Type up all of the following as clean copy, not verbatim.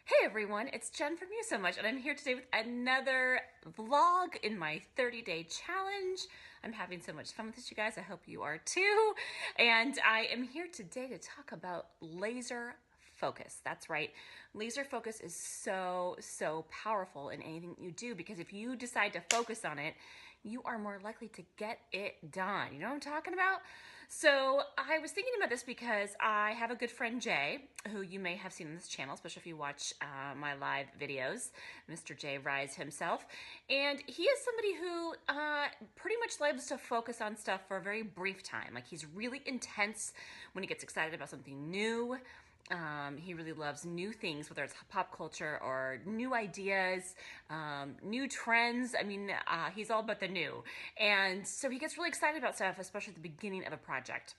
Hey everyone, it's Jen from You So Much, and I'm here today with another vlog in my 30-day challenge. I'm having so much fun with this, you guys. I hope you are too. And I am here today to talk about laser focus. That's right. Laser focus is so powerful in anything you do, because if you decide to focus on it, you are more likely to get it done. You know what I'm talking about? So I was thinking about this because I have a good friend, Jay, who you may have seen on this channel, especially if you watch my live videos, Mr. J-Ryze himself. And he is somebody who pretty much loves to focus on stuff for a very brief time. Like, he's really intense when he gets excited about something new. He really loves new things, whether it's pop culture or new ideas, new trends. I mean, he's all about the new. And so he gets really excited about stuff, especially at the beginning of a project.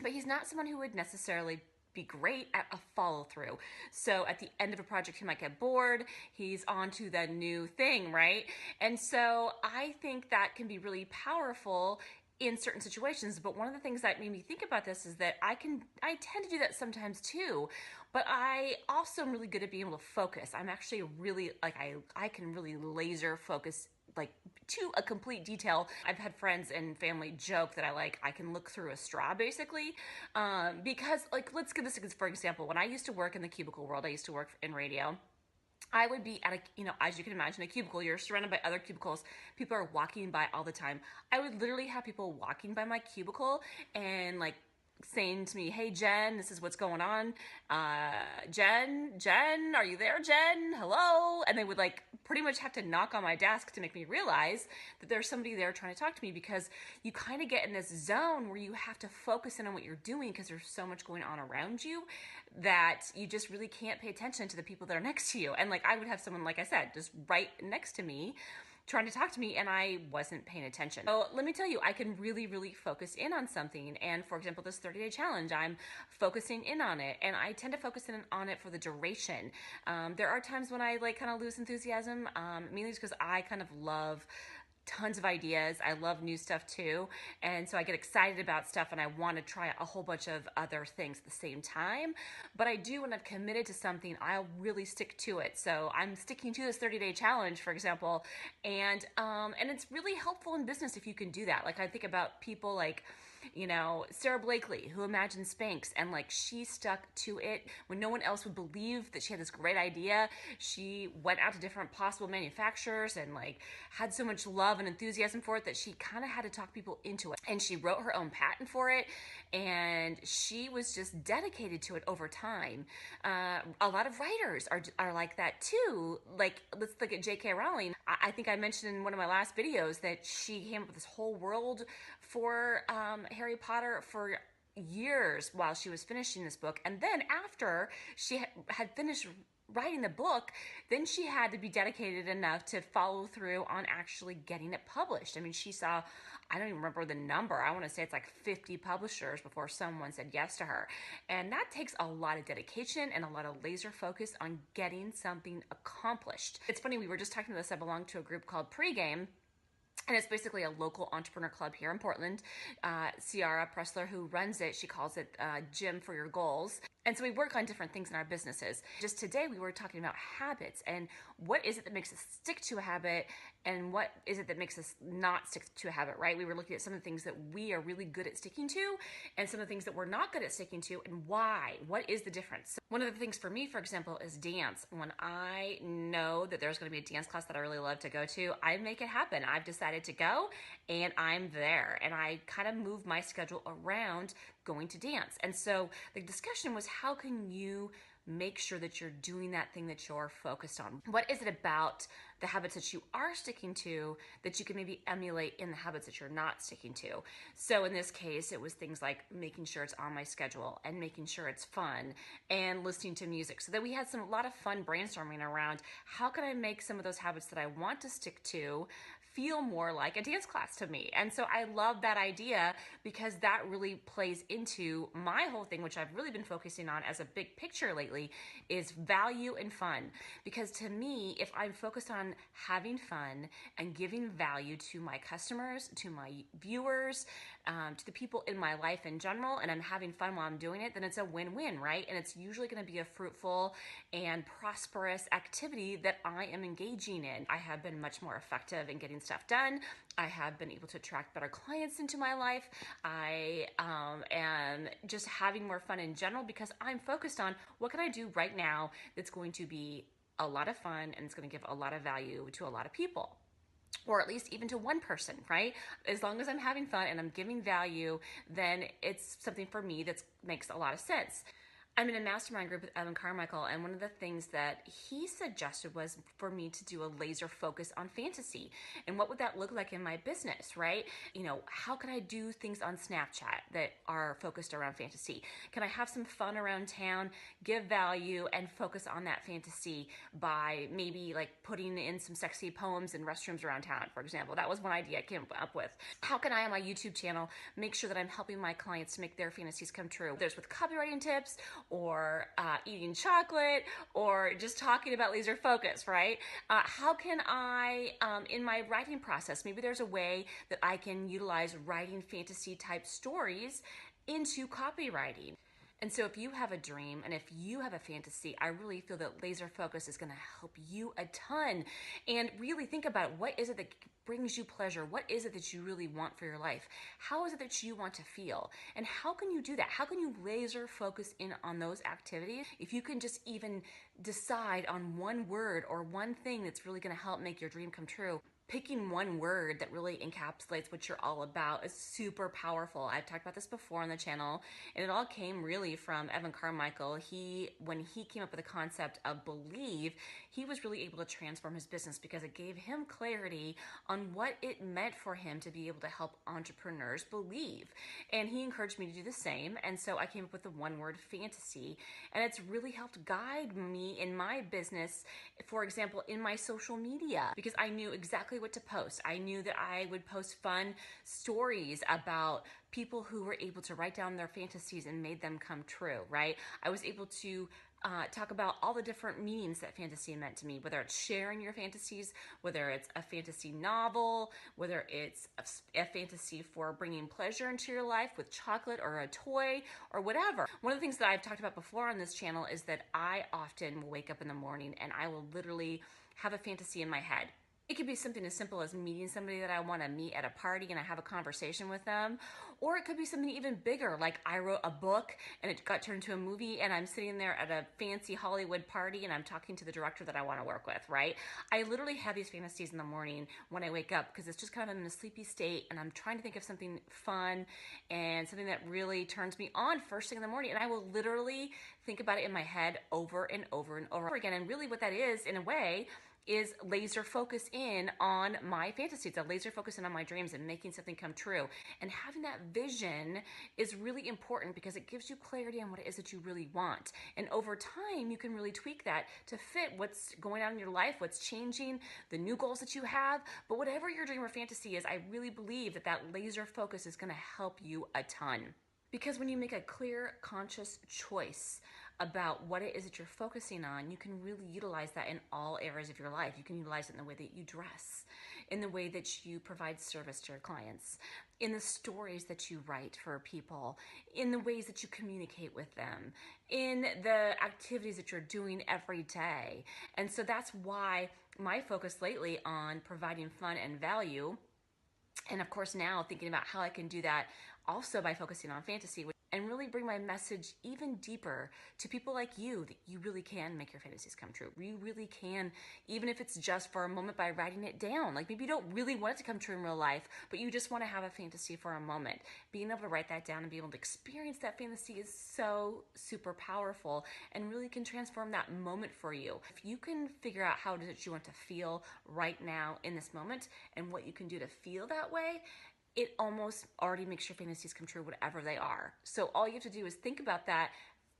But he's not someone who would necessarily be great at a follow through. So at the end of a project, he might get bored. He's on to the new thing, right? And so I think that can be really powerful in certain situations. But one of the things that made me think about this is that I tend to do that sometimes too, but I also am really good at being able to focus. I'm actually really, like, I can really laser focus, like, to a complete detail. I've had friends and family joke that I can look through a straw, basically, because, like, let's give this for example. When I used to work in the cubicle world, I used to work in radio. I would be at as you can imagine, a cubicle. You're surrounded by other cubicles. People are walking by all the time. I would literally have people walking by my cubicle and, like, saying to me, "Hey, Jen, this is what's going on. Jen, are you there, Jen? Hello?" And they would, like, pretty much have to knock on my desk to make me realize that there's somebody there trying to talk to me, because you kind of get in this zone where you have to focus in on what you're doing because there's so much going on around you that you just really can't pay attention to the people that are next to you. And, like, I would have someone, like I said, just right next to me trying to talk to me, and I wasn't paying attention. So let me tell you, I can really focus in on something. And for example, this 30-day challenge, I'm focusing in on it, and I tend to focus in on it for the duration. There are times when I, like, kind of lose enthusiasm, mainly just because I kind of love tons of ideas. I love new stuff too. And so I get excited about stuff and I want to try a whole bunch of other things at the same time. But I do, when I've committed to something, I'll really stick to it. So I'm sticking to this 30-day challenge, for example, and it's really helpful in business if you can do that. Like, I think about people like, Sarah Blakely, who imagined Spanx, and, like, she stuck to it when no one else would believe that she had this great idea. She went out to different possible manufacturers and, like, had so much love and enthusiasm for it that she kind of had to talk people into it. And she wrote her own patent for it, and she was just dedicated to it over time. A lot of writers are like that too. Like, let's look at J.K. Rowling. I think I mentioned in one of my last videos that she came up with this whole world for Harry Potter for years while she was finishing this book. And then after she had finished writing the book, then she had to be dedicated enough to follow through on actually getting it published. I mean, she saw, I don't even remember the number, I want to say it's like 50 publishers before someone said yes to her. And that takes a lot of dedication and a lot of laser focus on getting something accomplished. It's funny, we were just talking to this, I belong to a group called Pregame, and it's basically a local entrepreneur club here in Portland. Ciara Pressler, who runs it, she calls it Gym for Your Goals. And so we work on different things in our businesses. Just today, we were talking about habits and what is it that makes us stick to a habit and what is it that makes us not stick to a habit, right? We were looking at some of the things that we are really good at sticking to and some of the things that we're not good at sticking to, and why. What is the difference? So one of the things for me, for example, is dance. When I know that there's going to be a dance class that I really love to go to, I make it happen. I've decided to go and I'm there, and I kind of move my schedule around going to dance. And so the discussion was, how can you make sure that you're doing that thing that you're focused on? What is it about the habits that you are sticking to that you can maybe emulate in the habits that you're not sticking to? So in this case, it was things like making sure it's on my schedule and making sure it's fun and listening to music. So that we had a lot of fun brainstorming around, how can I make some of those habits that I want to stick to feel more like a dance class to me? And so I love that idea, because that really plays into my whole thing, which I've really been focusing on as a big picture lately, is value and fun. Because to me, if I'm focused on having fun and giving value to my customers, to my viewers, to the people in my life in general, and I'm having fun while I'm doing it, then it's a win-win, right? And it's usually going to be a fruitful and prosperous activity that I am engaging in. I have been much more effective in getting stuff done. I have been able to attract better clients into my life. I am just having more fun in general because I'm focused on what can I do right now that's going to be a lot of fun and it's going to give a lot of value to a lot of people, or at least even to one person, right? As long as I'm having fun and I'm giving value, then it's something for me that makes a lot of sense. I'm in a mastermind group with Evan Carmichael, and one of the things that he suggested was for me to do a laser focus on fantasy. And what would that look like in my business, right? How can I do things on Snapchat that are focused around fantasy? Can I have some fun around town, give value, and focus on that fantasy by maybe like putting in some sexy poems in restrooms around town, for example? That was one idea I came up with. How can I, on my YouTube channel, make sure that I'm helping my clients to make their fantasies come true? There's with copywriting tips, or eating chocolate, or just talking about laser focus, right? How can I, in my writing process, maybe there's a way that I can utilize writing fantasy type stories into copywriting. And so if you have a dream and if you have a fantasy, I really feel that laser focus is going to help you a ton. And really think about what is it that brings you pleasure? What is it that you really want for your life? How is it that you want to feel? And how can you do that? How can you laser focus in on those activities? If you can just even decide on one word or one thing that's really going to help make your dream come true. Picking one word that really encapsulates what you're all about is super powerful. I've talked about this before on the channel, and it all came really from Evan Carmichael. When he came up with the concept of believe, he was really able to transform his business because it gave him clarity on what it meant for him to be able to help entrepreneurs believe. And he encouraged me to do the same, and so I came up with the one word fantasy, and it's really helped guide me in my business, for example, in my social media, because I knew exactly what to post. I knew that I would post fun stories about people who were able to write down their fantasies and made them come true, right? I was able to talk about all the different meanings that fantasy meant to me, whether it's sharing your fantasies, whether it's a fantasy novel, whether it's a fantasy for bringing pleasure into your life with chocolate or a toy or whatever. One of the things that I've talked about before on this channel is that I often will wake up in the morning and I will literally have a fantasy in my head. It could be something as simple as meeting somebody that I want to meet at a party and I have a conversation with them. Or it could be something even bigger, like I wrote a book and it got turned into a movie and I'm sitting there at a fancy Hollywood party and I'm talking to the director that I want to work with, right? I literally have these fantasies in the morning when I wake up because it's just kind of in a sleepy state and I'm trying to think of something fun and something that really turns me on first thing in the morning. And I will literally think about it in my head over and over and over again. And really what that is, in a way, is laser focus in on my fantasies, a laser focus in on my dreams and making something come true. And having that vision is really important because it gives you clarity on what it is that you really want. And over time, you can really tweak that to fit what's going on in your life, what's changing, the new goals that you have. But whatever your dream or fantasy is, I really believe that that laser focus is going to help you a ton. Because when you make a clear, conscious choice about what it is that you're focusing on, you can really utilize that in all areas of your life. You can utilize it in the way that you dress, in the way that you provide service to your clients, in the stories that you write for people, in the ways that you communicate with them, in the activities that you're doing every day. And so that's why my focus lately on providing fun and value, and of course now thinking about how I can do that also by focusing on fantasy, and really bring my message even deeper to people like you, that you really can make your fantasies come true. You really can, even if it's just for a moment by writing it down. Like maybe you don't really want it to come true in real life, but you just want to have a fantasy for a moment. Being able to write that down and be able to experience that fantasy is so super powerful and really can transform that moment for you. If you can figure out how it is that you want to feel right now in this moment and what you can do to feel that way, it almost already makes your fantasies come true, whatever they are. So all you have to do is think about that,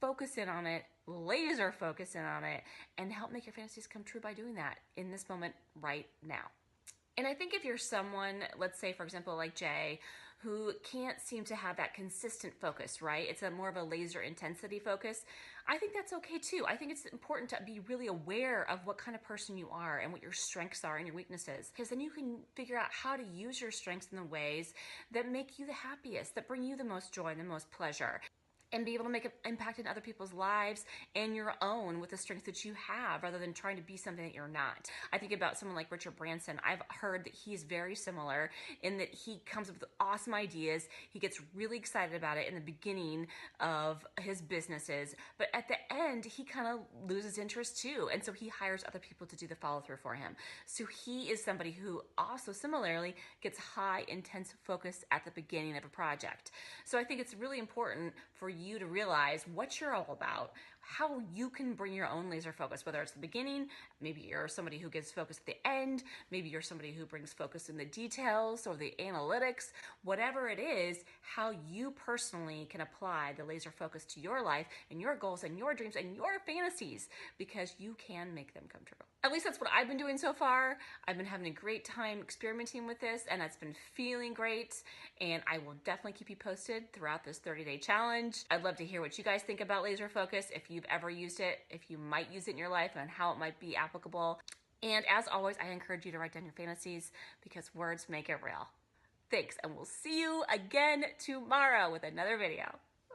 focus in on it, laser focus in on it, and help make your fantasies come true by doing that in this moment right now. And I think if you're someone, let's say, for example, like Jay, who can't seem to have that consistent focus, right? It's a more of a laser intensity focus. I think that's okay too. I think it's important to be really aware of what kind of person you are and what your strengths are and your weaknesses, because then you can figure out how to use your strengths in the ways that make you the happiest, that bring you the most joy and the most pleasure, and be able to make an impact in other people's lives and your own with the strengths that you have, rather than trying to be something that you're not. I think about someone like Richard Branson. I've heard that he's very similar in that he comes up with awesome ideas. He gets really excited about it in the beginning of his businesses, but at the end, he kind of loses interest too. And so he hires other people to do the follow through for him. So he is somebody who also similarly gets high intense focus at the beginning of a project. So I think it's really important for you to realize what you're all about, how you can bring your own laser focus, whether it's the beginning, maybe you're somebody who gets focus at the end, maybe you're somebody who brings focus in the details or the analytics, whatever it is, how you personally can apply the laser focus to your life and your goals and your dreams and your fantasies, because you can make them come true. At least that's what I've been doing so far. I've been having a great time experimenting with this, and it's been feeling great, and I will definitely keep you posted throughout this 30-day challenge. I'd love to hear what you guys think about laser focus, if you've ever used it, if you might use it in your life, and how it might be applicable. And as always, I encourage you to write down your fantasies, because words make it real. Thanks, and we'll see you again tomorrow with another video.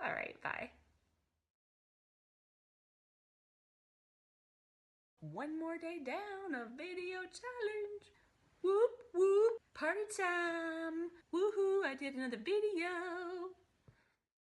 All right, bye. One more day down a video challenge. Whoop, whoop, party time. Woohoo, I did another video.